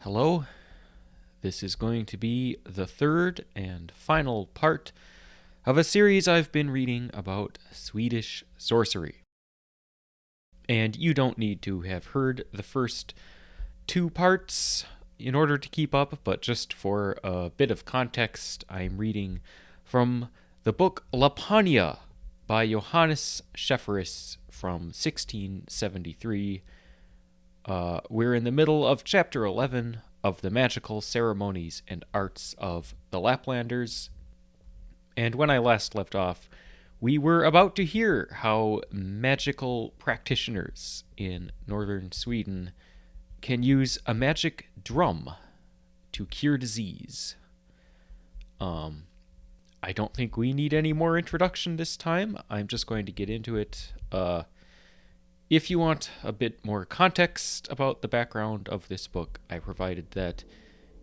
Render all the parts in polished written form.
Hello, this is going to be the third and final part of a series I've been reading about Swedish sorcery. And you don't need to have heard the first two parts in order to keep up, but just for a bit of context, I'm reading from the book Lapania by Johannes Schefferis from 1673. We're in the middle of Chapter 11 of the magical ceremonies and arts of the Laplanders. And when I last left off, we were about to hear how magical practitioners in northern Sweden can use a magic drum to cure disease. I don't think we need any more introduction this time. I'm just going to get into it. If you want a bit more context about the background of this book, I provided that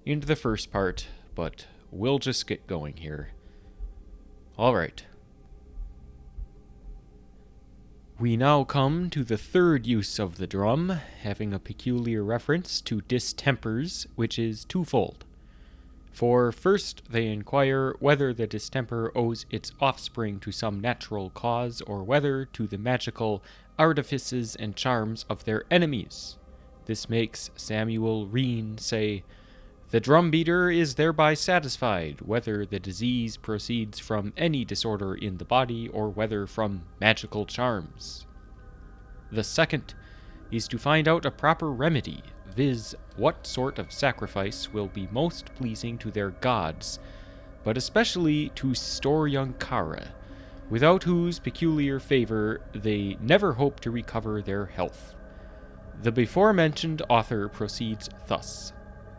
in the first part, but we'll just get going here. All right. We now come to the third use of the drum, having a peculiar reference to distempers, which is twofold. For first, they inquire whether the distemper owes its offspring to some natural cause or whether to the magical artifices and charms of their enemies. This makes Samuel Reen say, "The drum beater is thereby satisfied whether the disease proceeds from any disorder in the body or whether from magical charms." The second is to find out a proper remedy, viz., what sort of sacrifice will be most pleasing to their gods, but especially to Storjankare, without whose peculiar favor they never hope to recover their health. The before-mentioned author proceeds thus.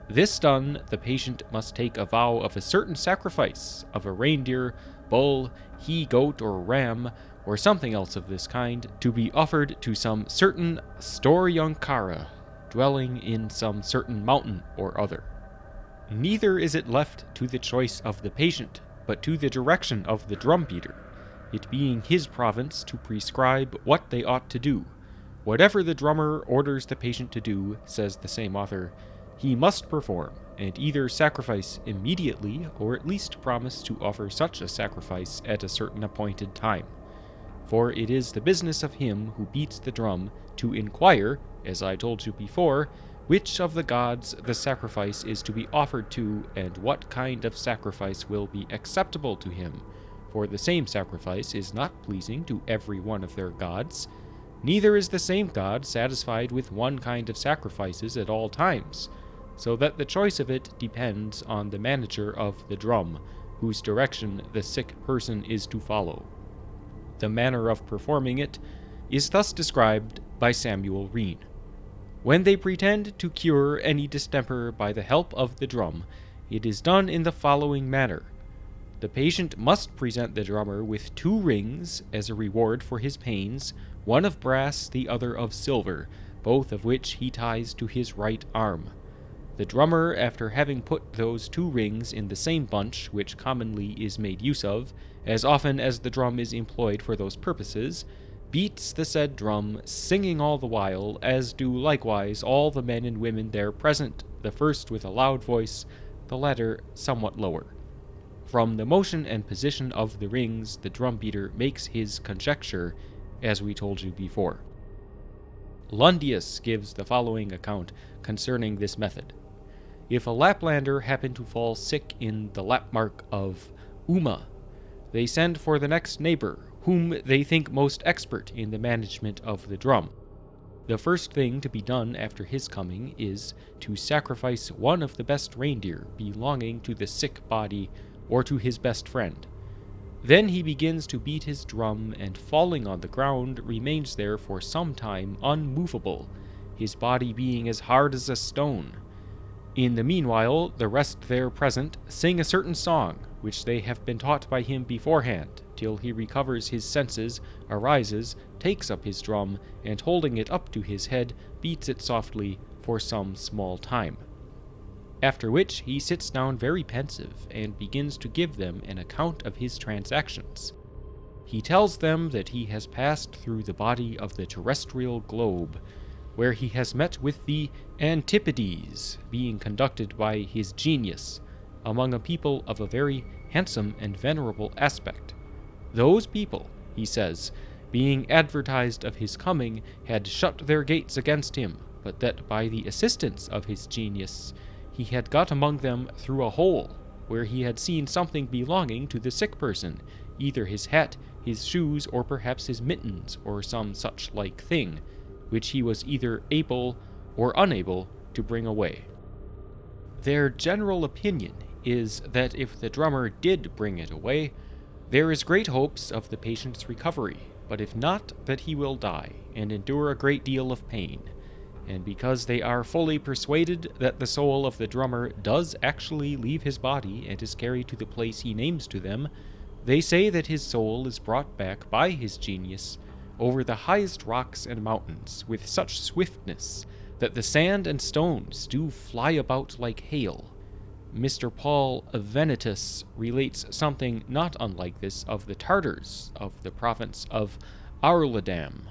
This done, the patient must take a vow of a certain sacrifice, of a reindeer, bull, he-goat, or ram, or something else of this kind, to be offered to some certain Storjankare, dwelling in some certain mountain or other. Neither is it left to the choice of the patient, but to the direction of the drum beater, it being his province to prescribe what they ought to do. Whatever the drummer orders the patient to do, says the same author, he must perform, and either sacrifice immediately, or at least promise to offer such a sacrifice at a certain appointed time. For it is the business of him who beats the drum to inquire, as I told you before, which of the gods the sacrifice is to be offered to, and what kind of sacrifice will be acceptable to him. For the same sacrifice is not pleasing to every one of their gods, neither is the same god satisfied with one kind of sacrifices at all times, so that the choice of it depends on the manager of the drum, whose direction the sick person is to follow. The manner of performing it is thus described by Samuel Reen. When they pretend to cure any distemper by the help of the drum, it is done in the following manner. The patient must present the drummer with 2 rings as a reward for his pains, one of brass, the other of silver, both of which he ties to his right arm. The drummer, after having put those 2 rings in the same bunch which commonly is made use of, as often as the drum is employed for those purposes, beats the said drum, singing all the while, as do likewise all the men and women there present, the first with a loud voice, the latter somewhat lower. From the motion and position of the rings, the drum beater makes his conjecture, as we told you before. Lundius gives the following account concerning this method. If a Laplander happen to fall sick in the Lapmark of Uma, they send for the next neighbor, whom they think most expert in the management of the drum. The first thing to be done after his coming is to sacrifice one of the best reindeer belonging to the sick body or to his best friend. Then he begins to beat his drum, and falling on the ground remains there for some time unmovable, his body being as hard as a stone. In the meanwhile, the rest there present sing a certain song, which they have been taught by him beforehand, till he recovers his senses, arises, takes up his drum, and holding it up to his head, beats it softly for some small time. After which he sits down very pensive, and begins to give them an account of his transactions. He tells them that he has passed through the body of the terrestrial globe, where he has met with the Antipodes being conducted by his genius among a people of a very handsome and venerable aspect. Those people, he says, being advertised of his coming, had shut their gates against him, but that by the assistance of his genius he had got among them through a hole, where he had seen something belonging to the sick person, either his hat, his shoes, or perhaps his mittens, or some such like thing, which he was either able or unable to bring away. Their general opinion is that if the drummer did bring it away, there is great hopes of the patient's recovery, but if not, that he will die, and endure a great deal of pain. And because they are fully persuaded that the soul of the drummer does actually leave his body and is carried to the place he names to them, they say that his soul is brought back by his genius over the highest rocks and mountains with such swiftness that the sand and stones do fly about like hail. Mr. Paul Venetus relates something not unlike this of the Tartars of the province of Arladam.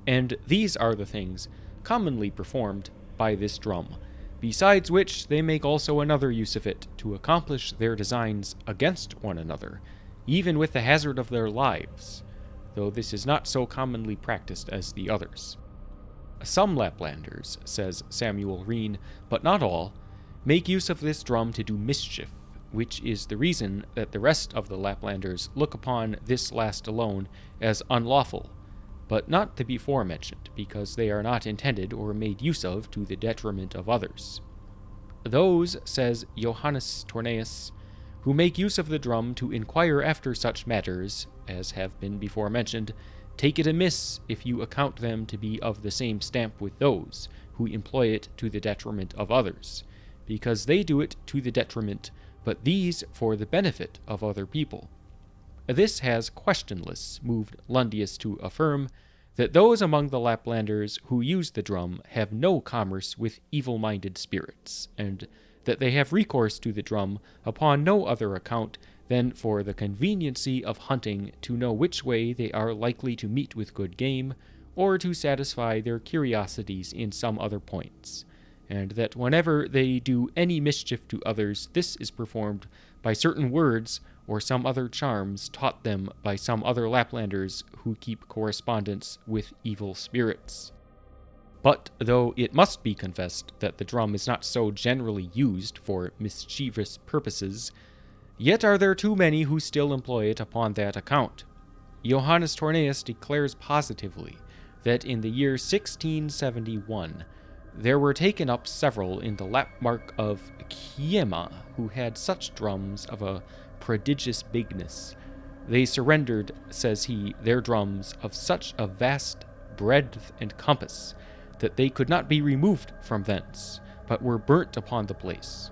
And these are the things commonly performed by this drum, besides which they make also another use of it to accomplish their designs against one another, even with the hazard of their lives, though this is not so commonly practiced as the others. Some Laplanders, says Samuel Reen, but not all, make use of this drum to do mischief, which is the reason that the rest of the Laplanders look upon this last alone as unlawful, but not the before mentioned, because they are not intended or made use of to the detriment of others. Those, says Johannes Tornaeus, who make use of the drum to inquire after such matters, as have been before mentioned, take it amiss if you account them to be of the same stamp with those who employ it to the detriment of others, because they do it to the detriment, but these for the benefit of other people. This has questionless moved Lundius to affirm that those among the Laplanders who use the drum have no commerce with evil-minded spirits, and that they have recourse to the drum upon no other account than for the conveniency of hunting to know which way they are likely to meet with good game, or to satisfy their curiosities in some other points, and that whenever they do any mischief to others, this is performed by certain words or some other charms taught them by some other Laplanders who keep correspondence with evil spirits. But though it must be confessed that the drum is not so generally used for mischievous purposes, yet are there too many who still employ it upon that account. Johannes Tornaeus declares positively that in the year 1671 there were taken up several in the Lapmark of Kiema who had such drums of a prodigious bigness. They surrendered, says he, their drums of such a vast breadth and compass that they could not be removed from thence, but were burnt upon the place.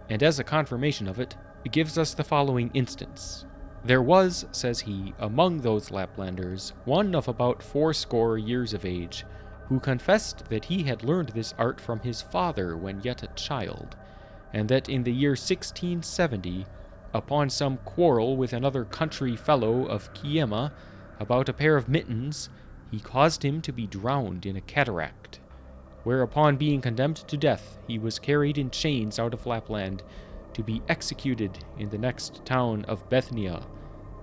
And as a confirmation of it, gives us the following instance. There was, says he, among those Laplanders, one of about 80 years of age, who confessed that he had learned this art from his father when yet a child, and that in the year 1670, upon some quarrel with another country fellow of Kiema about a pair of mittens, he caused him to be drowned in a cataract, whereupon being condemned to death, he was carried in chains out of Lapland to be executed in the next town of Bethnia.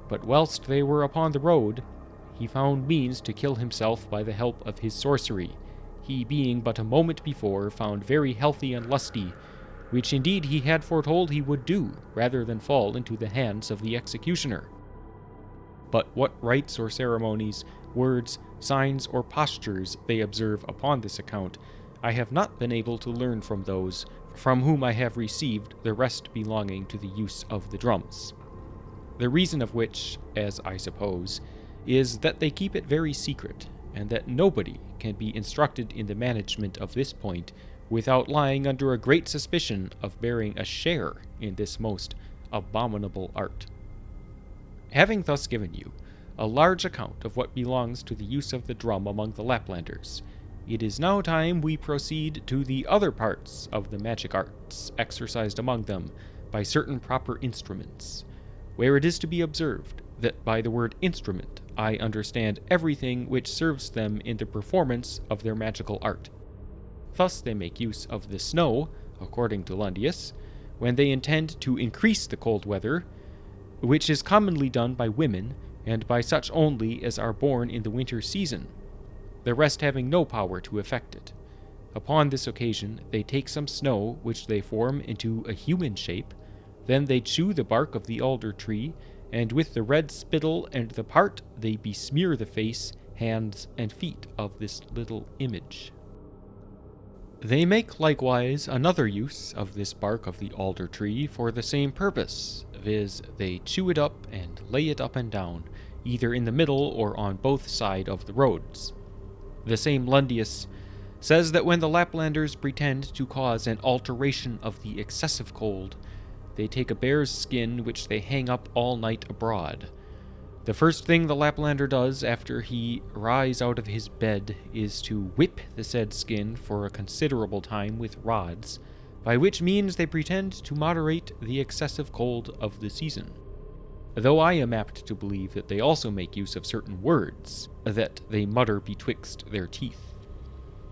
But whilst they were upon the road, he found means to kill himself by the help of his sorcery, he being but a moment before found very healthy and lusty, which indeed he had foretold he would do, rather than fall into the hands of the executioner. But what rites or ceremonies, words, signs, or postures they observe upon this account, I have not been able to learn from those from whom I have received the rest belonging to the use of the drums. The reason of which, as I suppose, is that they keep it very secret, and that nobody can be instructed in the management of this point without lying under a great suspicion of bearing a share in this most abominable art. Having thus given you a large account of what belongs to the use of the drum among the Laplanders, it is now time we proceed to the other parts of the magic arts exercised among them by certain proper instruments, where it is to be observed that by the word instrument I understand everything which serves them in the performance of their magical art. Thus they make use of the snow, according to Lundius, when they intend to increase the cold weather, which is commonly done by women, and by such only as are born in the winter season, the rest having no power to effect it. Upon this occasion they take some snow, which they form into a human shape, then they chew the bark of the alder tree, and with the red spittle and the part they besmear the face, hands, and feet of this little image. They make likewise another use of this bark of the alder tree for the same purpose, viz., they chew it up and lay it up and down, either in the middle or on both sides of the roads. The same Lundius says that when the Laplanders pretend to cause an alteration of the excessive cold, they take a bear's skin which they hang up all night abroad. The first thing the Laplander does after he rise out of his bed is to whip the said skin for a considerable time with rods, by which means they pretend to moderate the excessive cold of the season. Though I am apt to believe that they also make use of certain words that they mutter betwixt their teeth.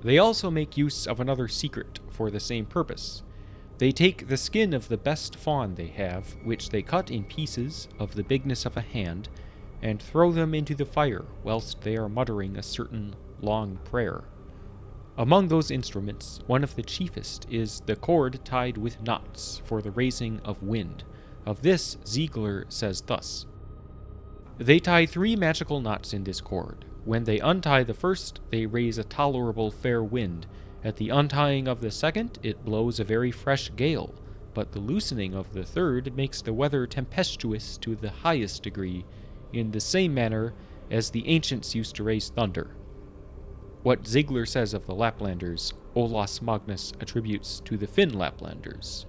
They also make use of another secret for the same purpose. They take the skin of the best fawn they have, which they cut in pieces of the bigness of a hand, and throw them into the fire whilst they are muttering a certain long prayer. Among those instruments, one of the chiefest is the cord tied with knots for the raising of wind. Of this Ziegler says thus: They tie 3 magical knots in this cord. When they untie the first, they raise a tolerable fair wind. At the untying of the second, it blows a very fresh gale, but the loosening of the third makes the weather tempestuous to the highest degree, in the same manner as the ancients used to raise thunder. What Ziegler says of the Laplanders, Olaus Magnus attributes to the Finn Laplanders.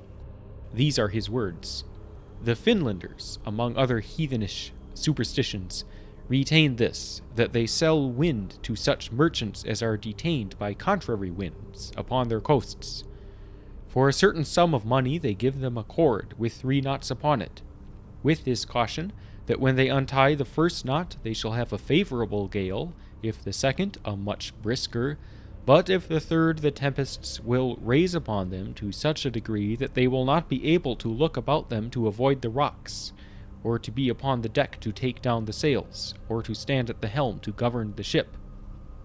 These are his words: The Finlanders, among other heathenish superstitions, retain this, that they sell wind to such merchants as are detained by contrary winds upon their coasts. For a certain sum of money they give them a cord with 3 knots upon it, with this caution, that when they untie the first knot they shall have a favorable gale, if the second a much brisker, but if the third the tempests will raise upon them to such a degree that they will not be able to look about them to avoid the rocks, or to be upon the deck to take down the sails, or to stand at the helm to govern the ship.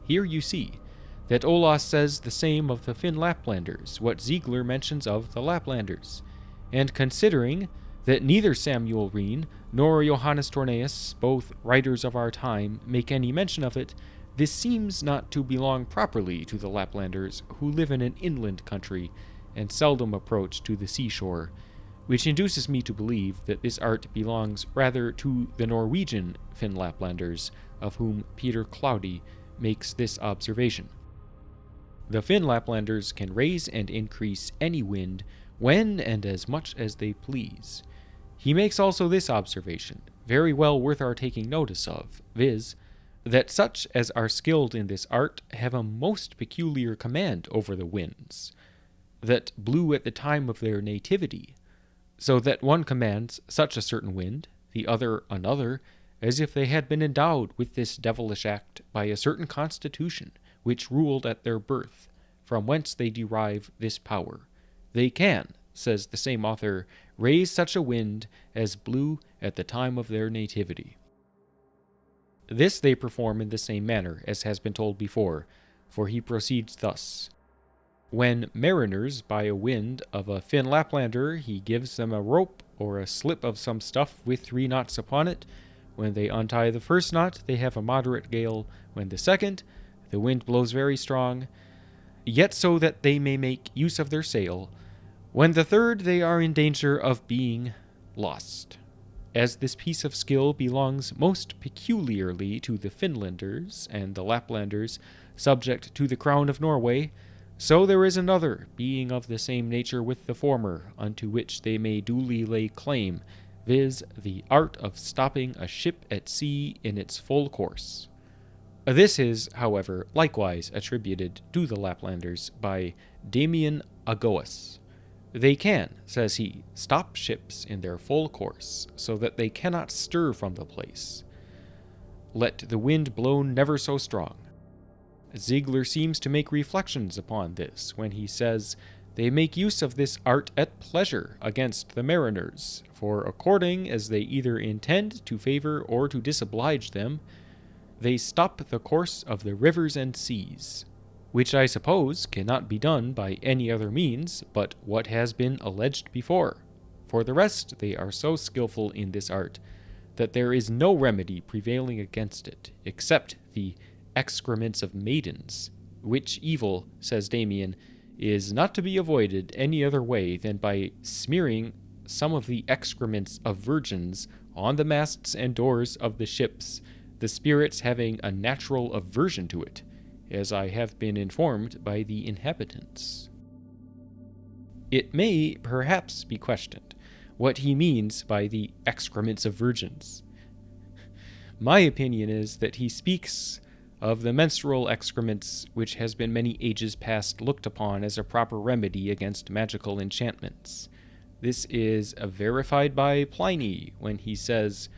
Here you see that Olaus says the same of the Finn Laplanders, what Ziegler mentions of the Laplanders, and considering that neither Samuel Reen nor Johannes Tornaeus, both writers of our time, make any mention of it, this seems not to belong properly to the Laplanders, who live in an inland country and seldom approach to the seashore, which induces me to believe that this art belongs rather to the Norwegian Finn Laplanders, of whom Peter Cloudy makes this observation. The Finn Laplanders can raise and increase any wind when and as much as they please. He makes also this observation, very well worth our taking notice of, viz., that such as are skilled in this art have a most peculiar command over the winds, that blew at the time of their nativity, so that one commands such a certain wind, the other another, as if they had been endowed with this devilish act by a certain constitution, which ruled at their birth, from whence they derive this power. They can, says the same author, raise such a wind as blew at the time of their nativity. This they perform in the same manner as has been told before, for he proceeds thus: When mariners buy a wind of a Finn Laplander, he gives them a rope or a slip of some stuff with 3 knots upon it. When they untie the first knot, they have a moderate gale. When the second, the wind blows very strong, yet so that they may make use of their sail. When the third, they are in danger of being lost. As this piece of skill belongs most peculiarly to the Finlanders and the Laplanders, subject to the crown of Norway, so there is another, being of the same nature with the former, unto which they may duly lay claim, viz., the art of stopping a ship at sea in its full course. This is, however, likewise attributed to the Laplanders by Damian Agoas. They can, says he, stop ships in their full course, so that they cannot stir from the place. let the wind blow never so strong. Ziegler seems to make reflections upon this when he says, "They make use of this art at pleasure against the mariners, for according as they either intend to favor or to disoblige them, they stop the course of the rivers and seas, which I suppose cannot be done by any other means but what has been alleged before. For the rest, they are so skillful in this art that there is no remedy prevailing against it, except the excrements of maidens, which evil, says Damien, is not to be avoided any other way than by smearing some of the excrements of virgins on the masts and doors of the ships, the spirits having a natural aversion to it, as I have been informed by the inhabitants." It may perhaps be questioned what he means by the excrements of virgins. My opinion is that he speaks of the menstrual excrements, which has been many ages past looked upon as a proper remedy against magical enchantments. This is verified by Pliny when he says,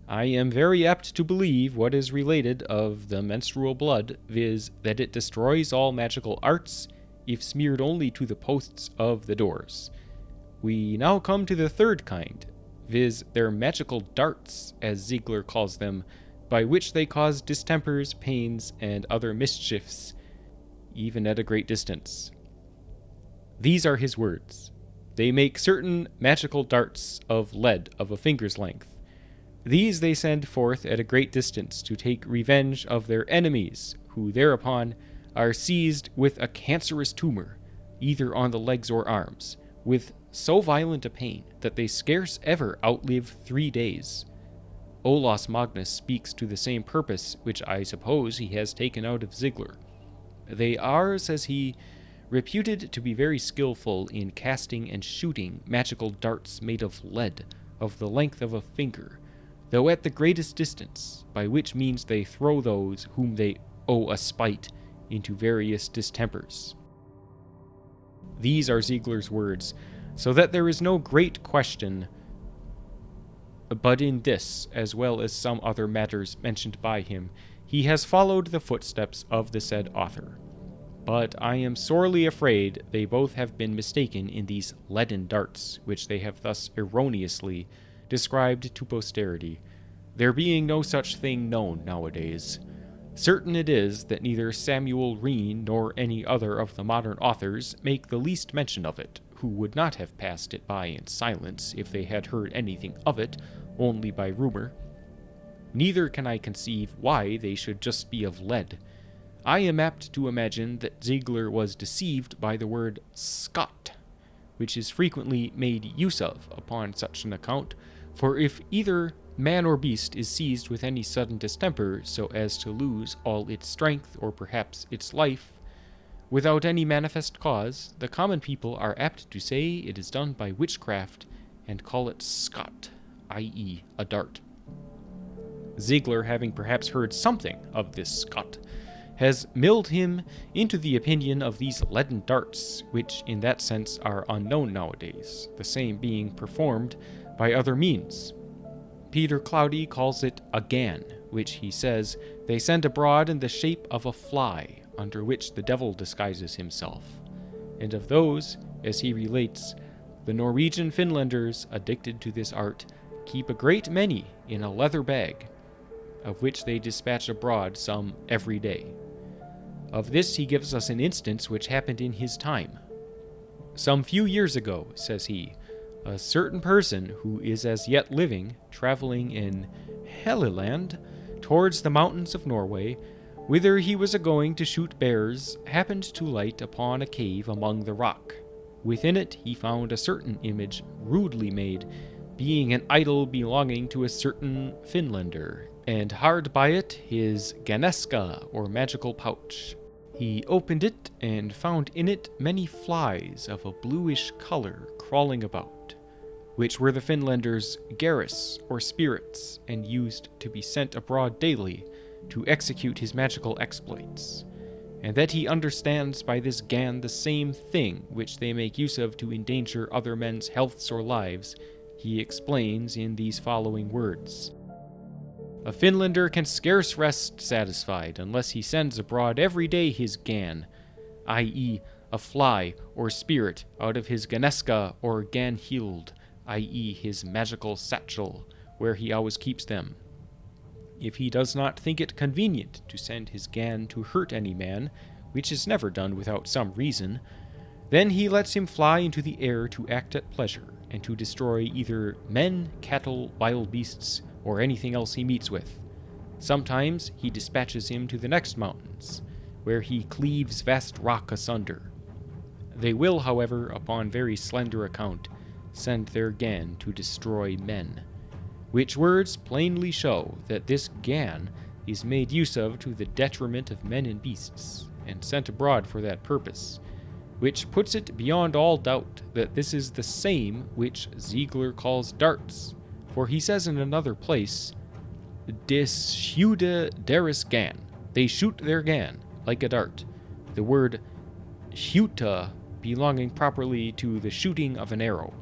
"I am very apt to believe what is related of the menstrual blood, viz., that it destroys all magical arts, if smeared only to the posts of the doors." We now come to the third kind, viz. their magical darts, as Ziegler calls them, by which they cause distempers, pains, and other mischiefs, even at a great distance. These are his words. They make certain magical darts of lead of a finger's length. These they send forth at a great distance to take revenge of their enemies, who thereupon are seized with a cancerous tumor, either on the legs or arms, with so violent a pain that they scarce ever outlive 3 days. Olaus Magnus speaks to the same purpose, which I suppose he has taken out of Ziegler. They are, says he, reputed to be very skillful in casting and shooting magical darts made of lead, of the length of a finger, though at the greatest distance, by which means they throw those whom they owe a spite into various distempers. These are Ziegler's words, so that there is no great question but in this, as well as some other matters mentioned by him, he has followed the footsteps of the said author. But I am sorely afraid they both have been mistaken in these leaden darts, which they have thus erroneously described to posterity, there being no such thing known nowadays. Certain it is that neither Samuel Reen nor any other of the modern authors make the least mention of it, who would not have passed it by in silence if they had heard anything of it, only by rumor. Neither can I conceive why they should just be of lead. I am apt to imagine that Ziegler was deceived by the word Scot, which is frequently made use of upon such an account, for if either man or beast is seized with any sudden distemper so as to lose all its strength or perhaps its life, without any manifest cause, the common people are apt to say it is done by witchcraft and call it Scot, i.e. a dart. Ziegler, having perhaps heard something of this Scot, has milled him into the opinion of these leaden darts, which in that sense are unknown nowadays, the same being performed by other means. Peter Cloudy calls it a gan, which he says they send abroad in the shape of a fly, under which the devil disguises himself. And of those, as he relates, the Norwegian Finlanders, addicted to this art, keep a great many in a leather bag, of which they dispatch abroad some every day. Of this he gives us an instance which happened in his time. Some few years ago, says he, a certain person who is as yet living, traveling in Helleland, towards the mountains of Norway, whither he was a-going to shoot bears, happened to light upon a cave among the rock. Within it he found a certain image rudely made, being an idol belonging to a certain Finlander, and hard by it his ganeska, or magical pouch. He opened it, and found in it many flies of a bluish color crawling about, which were the Finlanders' garris, or spirits, and used to be sent abroad daily to execute his magical exploits, and that he understands by this gan the same thing which they make use of to endanger other men's healths or lives, he explains in these following words. A Finlander can scarce rest satisfied unless he sends abroad every day his gan, i.e., a fly or spirit out of his ganeska or ganhild, i.e., his magical satchel, where he always keeps them. If he does not think it convenient to send his gan to hurt any man, which is never done without some reason, then he lets him fly into the air to act at pleasure, and to destroy either men, cattle, wild beasts, or anything else he meets with. Sometimes he dispatches him to the next mountains, where he cleaves vast rock asunder. They will, however, upon very slender account, send their gan to destroy men, which words plainly show that this gan is made use of to the detriment of men and beasts, and sent abroad for that purpose, which puts it beyond all doubt that this is the same which Ziegler calls darts, for he says in another place, Des schude deres gan, they shoot their gan, like a dart, the word schuta belonging properly to the shooting of an arrow.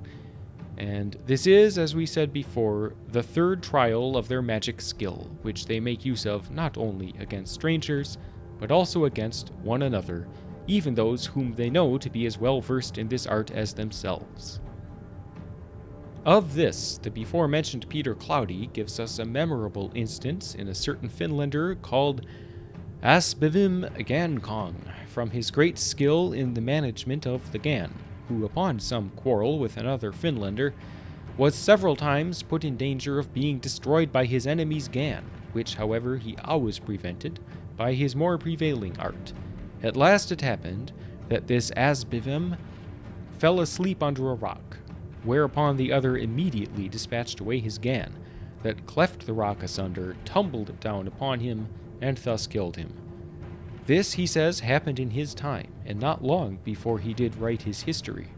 And this is, as we said before, the third trial of their magic skill, which they make use of not only against strangers, but also against one another, even those whom they know to be as well versed in this art as themselves. Of this, the before-mentioned Peter Cloudy gives us a memorable instance in a certain Finlander called Asbevim Gankong, from his great skill in the management of the gan, who, upon some quarrel with another Finlander, was several times put in danger of being destroyed by his enemy's gan, which, however, he always prevented by his more prevailing art. At last it happened that this Asbevim fell asleep under a rock, whereupon the other immediately dispatched away his gan, that cleft the rock asunder, tumbled down upon him, and thus killed him. This, he says, happened in his time, and not long before he did write his history.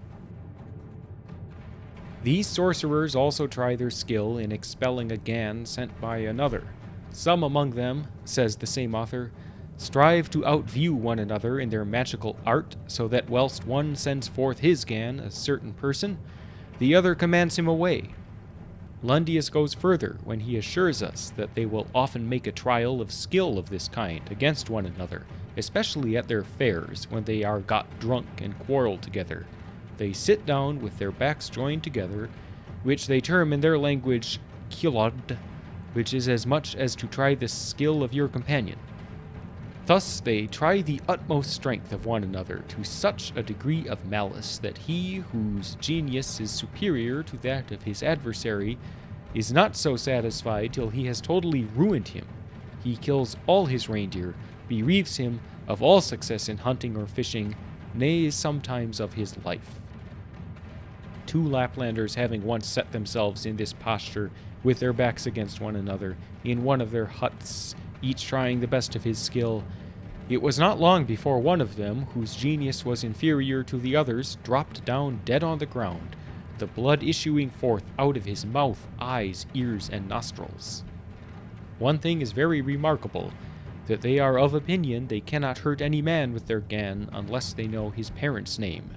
These sorcerers also try their skill in expelling a gan sent by another. Some among them, says the same author, strive to outview one another in their magical art, so that whilst one sends forth his gan, a certain person, the other commands him away. Lundius goes further when he assures us that they will often make a trial of skill of this kind against one another, especially at their fairs when they are got drunk and quarrel together. They sit down with their backs joined together, which they term in their language kilod, which is as much as to try the skill of your companion. Thus they try the utmost strength of one another to such a degree of malice that he whose genius is superior to that of his adversary is not so satisfied till he has totally ruined him. He kills all his reindeer, bereaves him of all success in hunting or fishing, nay, sometimes of his life. Two Laplanders having once set themselves in this posture, with their backs against one another, in one of their huts, each trying the best of his skill, it was not long before one of them, whose genius was inferior to the others, dropped down dead on the ground, the blood issuing forth out of his mouth, eyes, ears, and nostrils. One thing is very remarkable, that they are of opinion they cannot hurt any man with their gan unless they know his parent's name.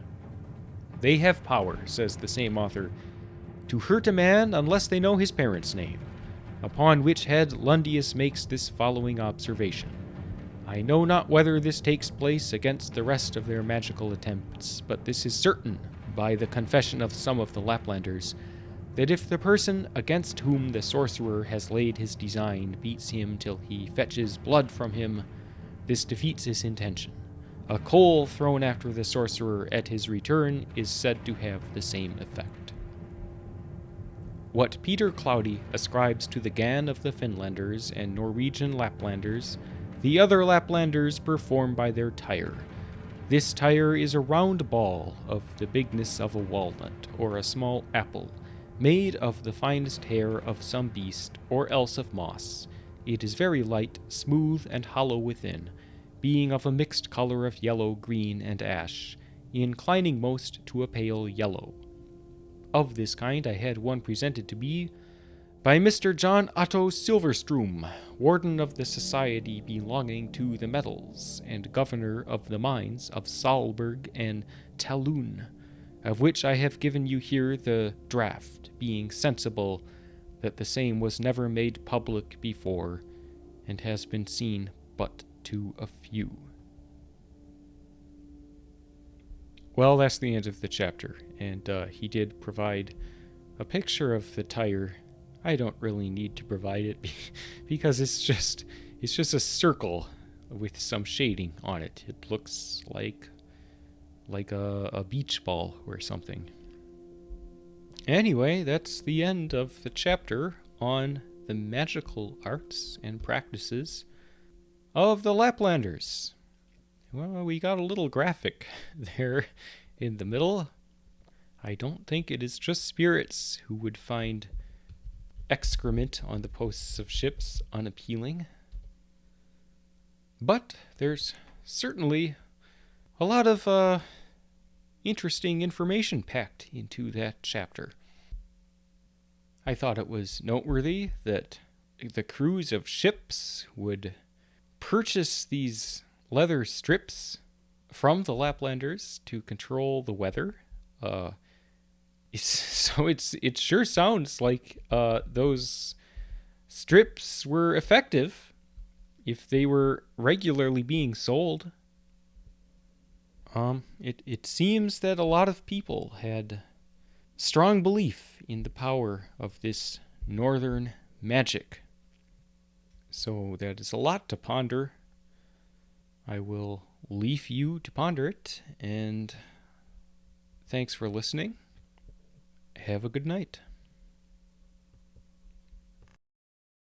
They have power, says the same author, to hurt a man unless they know his parent's name, upon which head Lundius makes this following observation. I know not whether this takes place against the rest of their magical attempts, but this is certain, by the confession of some of the Laplanders, that if the person against whom the sorcerer has laid his design beats him till he fetches blood from him, this defeats his intention. A coal thrown after the sorcerer at his return is said to have the same effect. What Peter Cloudy ascribes to the gan of the Finlanders and Norwegian Laplanders, the other Laplanders perform by their tire. This tire is a round ball of the bigness of a walnut or a small apple, made of the finest hair of some beast or else of moss. It is very light, smooth, and hollow within, being of a mixed color of yellow, green, and ash, inclining most to a pale yellow. Of this kind I had one presented to me by Mr. John Otto Silverstrom, warden of the society belonging to the metals, and governor of the mines of Saalburg and Talun, of which I have given you here the draught, being sensible that the same was never made public before, and has been seen but to a few. Well, that's the end of the chapter, and he did provide a picture of the tire. I don't really need to provide it because it's just a circle with some shading on it. It looks like a beach ball or something. Anyway, that's the end of the chapter on the magical arts and practices of the Laplanders. Well, we got a little graphic there in the middle. I don't think it is just spirits who would find excrement on the posts of ships unappealing. But there's certainly a lot of interesting information packed into that chapter. I thought it was noteworthy that the crews of ships would purchase these leather strips from the Laplanders to control the weather. It sure sounds like those strips were effective if they were regularly being sold. It seems that a lot of people had strong belief in the power of this northern magic. So that is a lot to ponder. I will leave you to ponder it, and thanks for listening. Have a good night.